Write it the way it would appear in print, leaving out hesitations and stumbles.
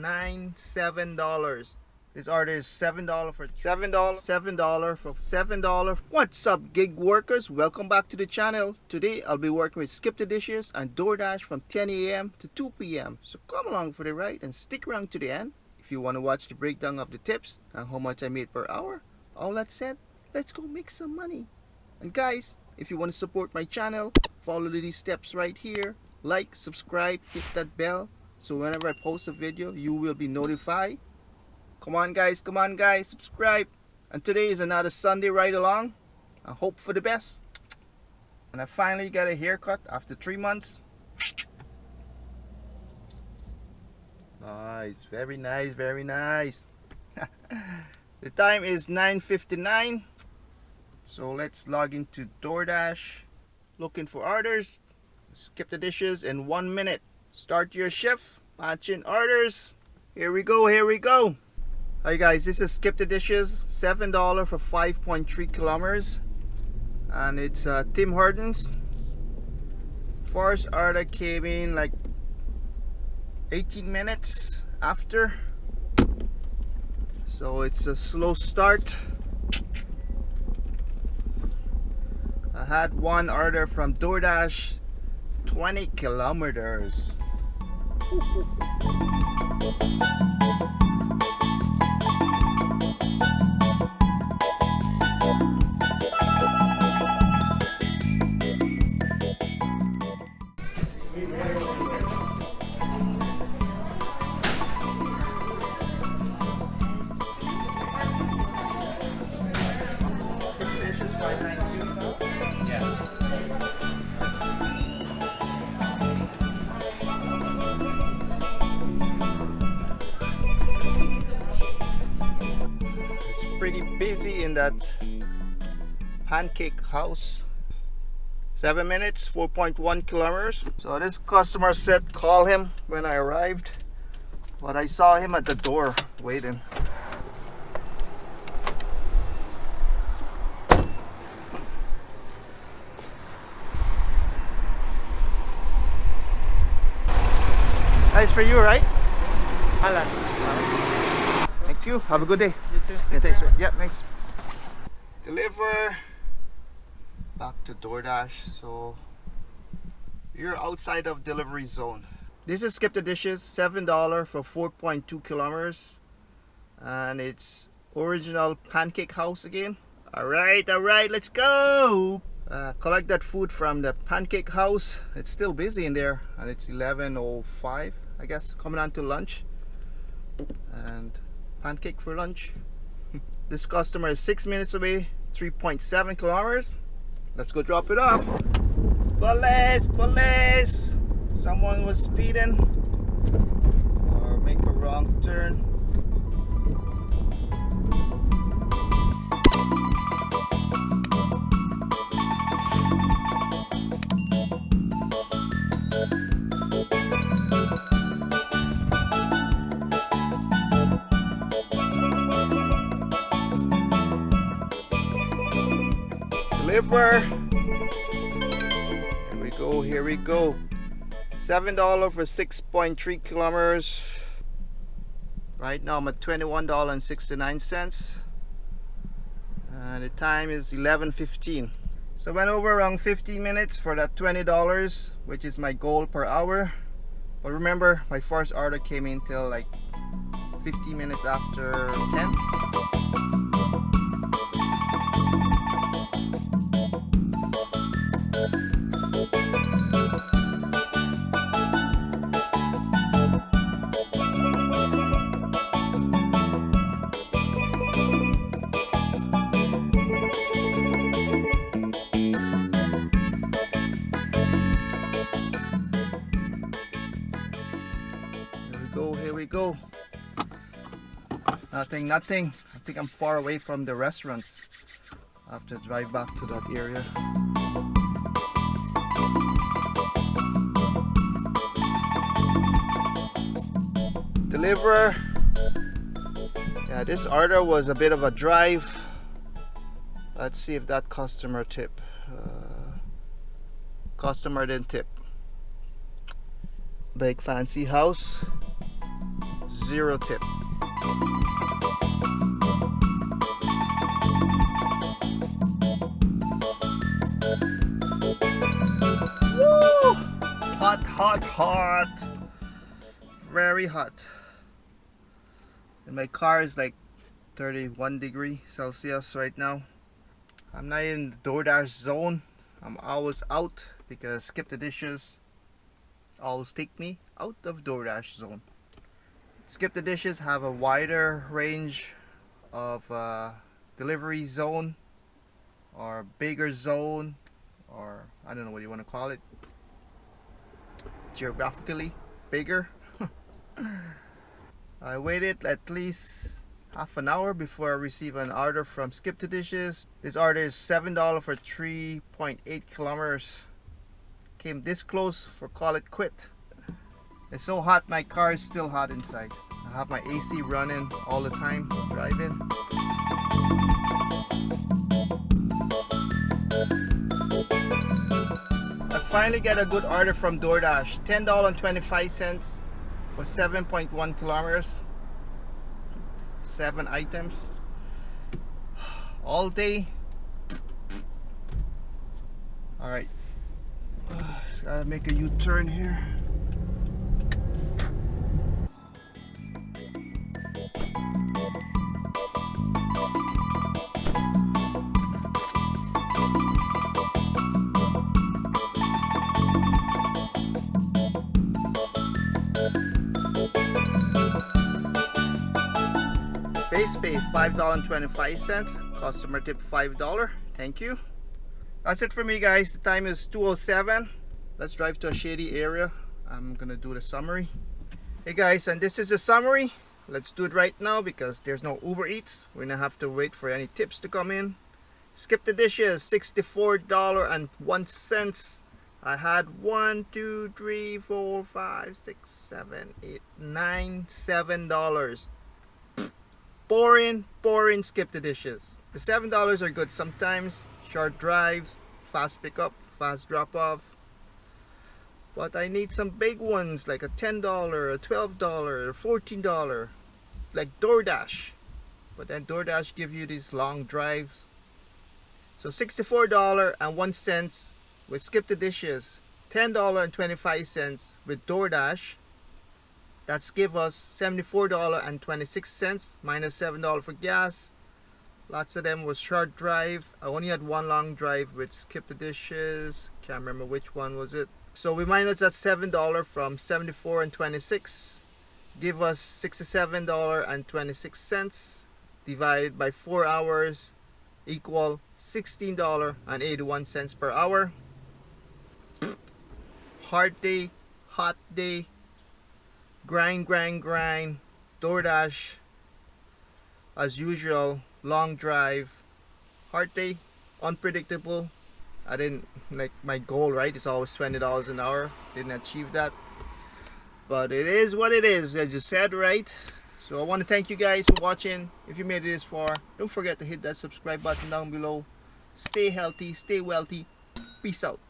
$7. This order is $7 for $7 for $7. What's up, gig workers? Welcome back to the channel. Today I'll be working with Skip the Dishes and DoorDash from 10 a.m. to 2 p.m. So come along for the ride and stick around to the end if you want to watch the breakdown of the tips and how much I made per hour. All that said, let's go make some money. And guys, if you want to support my channel, follow these steps right here. Like, subscribe, hit that bell, so whenever I post a video, you will be notified. Come on guys, subscribe. And today is another Sunday ride along. I hope for the best. And I finally got a haircut after 3 months. Nice, very nice, very nice. The time is 9:59. So let's log into DoorDash. Looking for orders. Skip the dishes in 1 minute. Start your shift. Patch in orders. Here we go, here we go. Hi guys, this is Skip the Dishes. $7 for 5.3 kilometers. And it's Tim Hortons. First order came in like 18 minutes after. So it's a slow start. I had one order from DoorDash, 20 kilometers. Pretty busy in that pancake house. 7 minutes, 4.1 kilometers. So this customer said call him when I arrived, but I saw him at the door waiting. Nice for you, right? Alan. Thank you. Have a good day. You too. Yeah, thanks. Yeah, thanks. Deliver. Back to DoorDash. So you're outside of delivery zone. This is Skip the Dishes. $7 for 4.2 kilometers, and it's original pancake house again. All right, let's go. Collect that food from the pancake house. It's still busy in there, and it's 11:05, I guess, coming on to lunch. And pancake for lunch. This customer is 6 minutes away, 3.7 kilometers. Let's go drop it off. Police, police! Someone was speeding or make a wrong turn. Deliver. Here we go. $7 for 6.3 kilometers. Right now I'm at $21.69, and the time is 11:15. So went over around 15 minutes for that $20, which is my goal per hour. But remember, my first order came in till like 15 minutes after 10. Here we go. Nothing. I think I'm far away from the restaurants. I have to drive back to that area. Deliver. Yeah, this order was a bit of a drive. Let's see if that customer tip. Customer didn't tip. Big fancy house. 0 tip. Woo! Hot, hot, hot. Very hot. And my car is like 31 degrees Celsius right now. I'm not in the DoorDash zone. I'm always out because Skip the Dishes always take me out of DoorDash zone. Skip the Dishes have a wider range of delivery zone or bigger zone, or I don't know what you want to call it, geographically bigger. I waited at least half an hour before I received an order from Skip the Dishes. This order is $7 for 3.8 kilometers. Came this close for call it quit. It's so hot, my car is still hot inside. I have my AC running all the time driving. I finally get a good order from DoorDash. $10.25 for 7.1 kilometers. 7 items. All day. Alright. Just gotta make a U-turn here. Base pay $5.25. Customer tip $5. Thank you. That's it for me, guys. The time is 2:07. Let's drive to a shady area. I'm gonna do the summary. Hey guys, and this is the summary. Let's do it right now because there's no Uber Eats. We're gonna have to wait for any tips to come in. Skip the Dishes, $64.01. I had 1, 2, 3, 4, 5, 6, 7, 8, 9, $7. Boring Skip the Dishes. The $7 are good sometimes. Short drive, fast pickup, fast drop off. But I need some big ones like a $10, a $12, a $14, like DoorDash. But then DoorDash give you these long drives. So $64.01 with Skip the Dishes. $10.25 with DoorDash. That's give us $74.26 minus $7 for gas. Lots of them was short drive. I only had one long drive with Skip the Dishes. Can't remember which one was it. So we minus that $7 from $74.26. Give us $67.26 divided by 4 hours equal $16.81 per hour. Hard day, hot day, grind. DoorDash as usual, long drive, hard day, unpredictable. I didn't, like, my goal, right, it's always $20 an hour. Didn't achieve that, but it is what it is, as you said, right? So I want to thank you guys for watching. If you made it this far, don't forget to hit that subscribe button down below. Stay healthy, stay wealthy. Peace out.